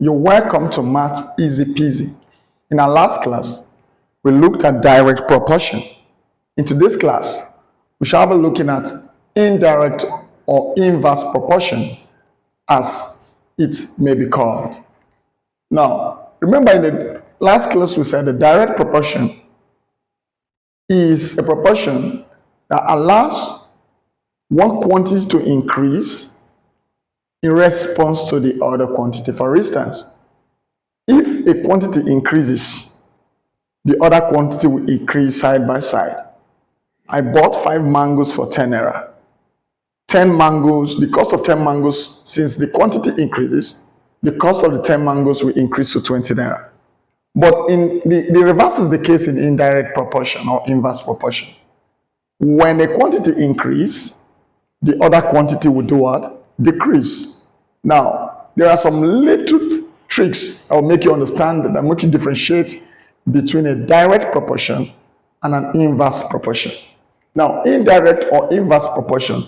You're welcome to Math Easy Peasy. In our last class, we looked at direct proportion. In today's class, we shall be looking at indirect or inverse proportion, as it may be called. Now, remember in the last class we said the direct proportion is a proportion that allows one quantity to increase in response to the other quantity. For instance, if a quantity increases, the other quantity will increase side by side. I bought 5 mangoes for 10 naira. 10 mangoes, the cost of 10 mangoes, since the quantity increases, the cost of the 10 mangoes will increase to 20 naira. But in the reverse is the case in indirect proportion or inverse proportion. When a quantity increases, the other quantity will do what? Decrease. Now, there are some little tricks that will make you understand, that make you differentiate between a direct proportion and an inverse proportion. Now, indirect or inverse proportion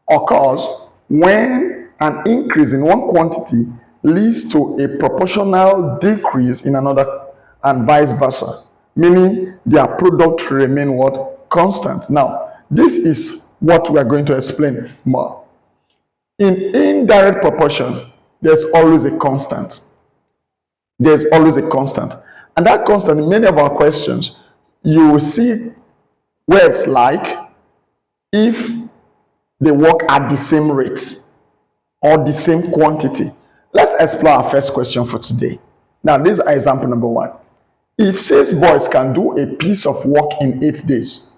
occurs when an increase in one quantity leads to a proportional decrease in another, and vice versa, meaning their product remain what? Constant. Now, this is what we are going to explain more. In indirect proportion, there's always a constant. There's always a constant. And that constant, in many of our questions, you will see words like if they work at the same rate or the same quantity. Let's explore our first question for today. Now, this is example number 1. If 6 boys can do a piece of work in 8 days,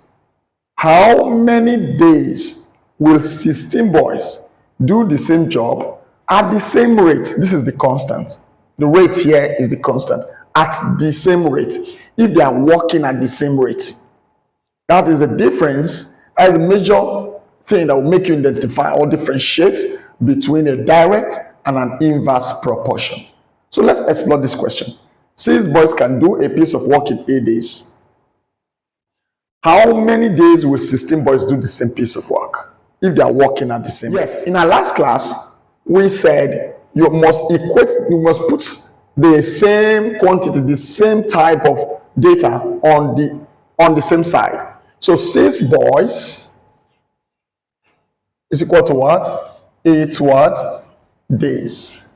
how many days will 16 boys do the same job at the same rate? This is the constant. The rate here is the constant. At the same rate. If they are working at the same rate. That is the difference. That is a major thing that will make you identify or differentiate between a direct and an inverse proportion. So let's explore this question. 6 boys can do a piece of work in 8 days. How many days will 16 boys do the same piece of work if they are working at the same rate? Yes, in our last class, we said you must put the same quantity, the same type of data on the same side. So 6 boys is equal to what? 8 what? Days.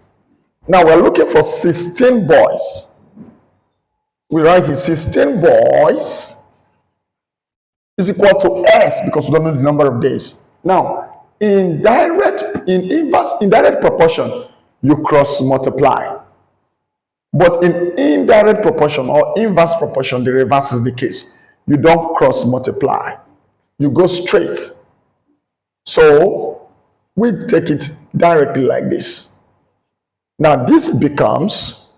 Now we're looking for 16 boys. We write here 16 boys is equal to S because we don't know the number of days. Now, in indirect proportion, you cross multiply. But in indirect proportion or inverse proportion, the reverse is the case. You don't cross multiply. You go straight. So, we take it directly like this. Now, this becomes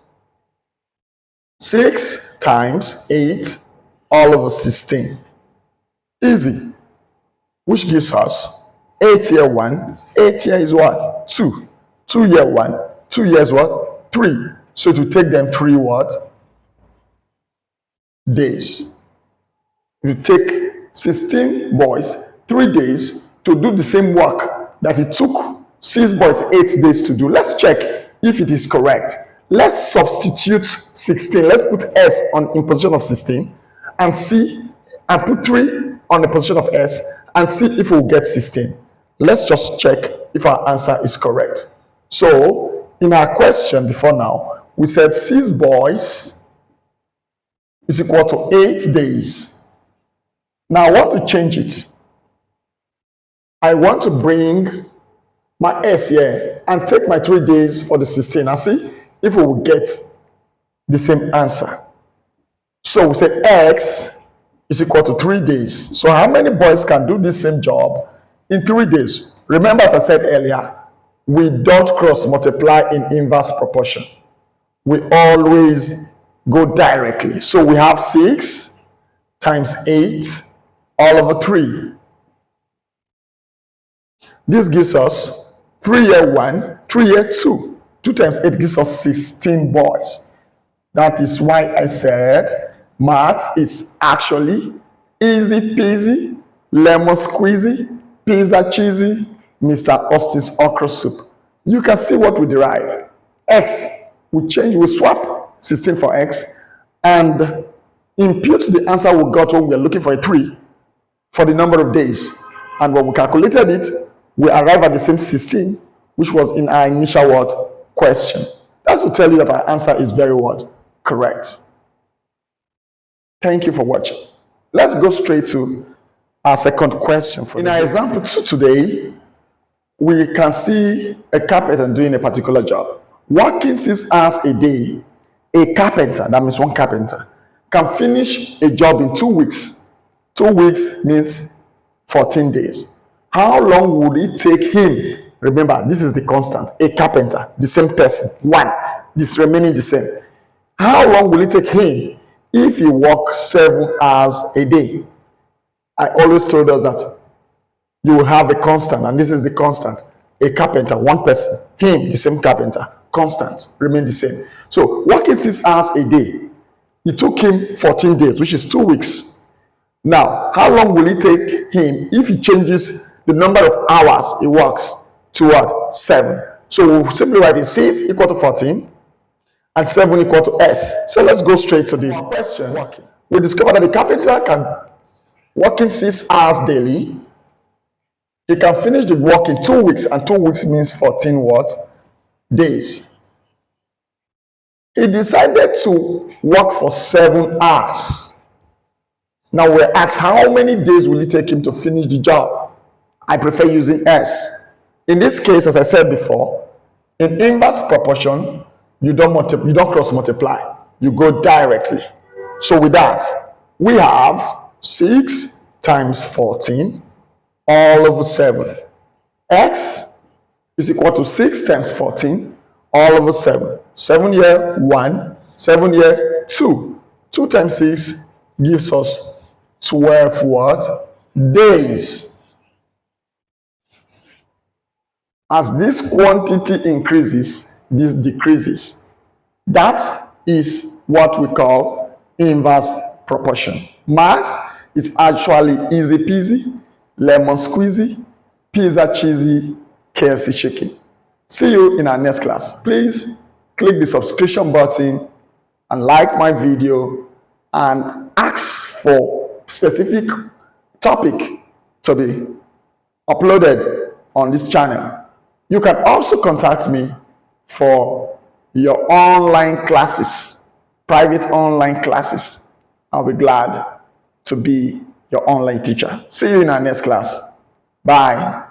6 times 8 all over 16. Easy. Which gives us 8 here 1. 8 here is what? 2. 2 here 1. 2 here is what? 3. So to take them 3 what? Days. You take 16 boys 3 days to do the same work that it took 6 boys 8 days to do. Let's check if it is correct. Let's substitute 16. Let's put S in position of 16 and see, and put 3 on the position of S and see if we'll get 16. Let's just check if our answer is correct. So, in our question before now, we said 6 boys is equal to 8 days. Now, I want to change it. I want to bring my S here and take my 3 days for the 16 and see if we will get the same answer. So we say X is equal to 3 days. So how many boys can do the same job in 3 days? Remember, as I said earlier, we don't cross multiply in inverse proportion. We always go directly. So we have 6 times 8 all over 3. This gives us 3 here 1, 3 here 2. 2 times 8 gives us 16 boys. That is why I said math is actually easy peasy, lemon squeezy, pizza cheesy, Mr. Austin's okra soup. You can see what we derive. X we swap 16 for x and impute the answer we got when we are looking for a 3 for the number of days. And when we calculated it, we arrive at the same 16, which was in our initial question. That's to tell you that our answer is very correct. Thank you for watching. Let's go straight to our second question. In our example 2 today, we can see a carpenter doing a particular job. Working 6 hours a day, a carpenter, that means one carpenter, can finish a job in 2 weeks. 2 weeks means 14 days. How long would it take him? Remember, this is the constant. A carpenter, the same person, one, this remaining the same. How long will it take him if he works 7 hours a day? I always told us that you will have a constant, and this is the constant. A carpenter, one person, him, the same carpenter, constant, remain the same. So working 6 hours a day, it took him 14 days, which is 2 weeks. Now, how long will it take him if he changes the number of hours he works to 7? So we'll simply write it 6 equal to 14 and 7 equal to s. So let's go straight to the question. We discovered that the carpenter can work in 6 hours daily. He can finish the work in 2 weeks, and 2 weeks means 14 days. He decided to work for 7 hours. Now we're asked, how many days will it take him to finish the job? I prefer using S. In this case, as I said before, in inverse proportion, you don't cross multiply. You go directly. So with that, we have 6 times 14 all over 7. X is equal to 6 times 14 all over 7. 7 here, 1. 7 here, 2. 2 times 6 gives us 12 days. As this quantity increases, this decreases. That is what we call inverse proportion. Math is actually easy peasy, lemon squeezy, pizza cheesy, KFC chicken. See you in our next class. Please click the subscription button and like my video and ask for specific topic to be uploaded on this channel. You can also contact me for your online classes, private online classes. I'll be glad to be your online teacher. See you in our next class. Bye.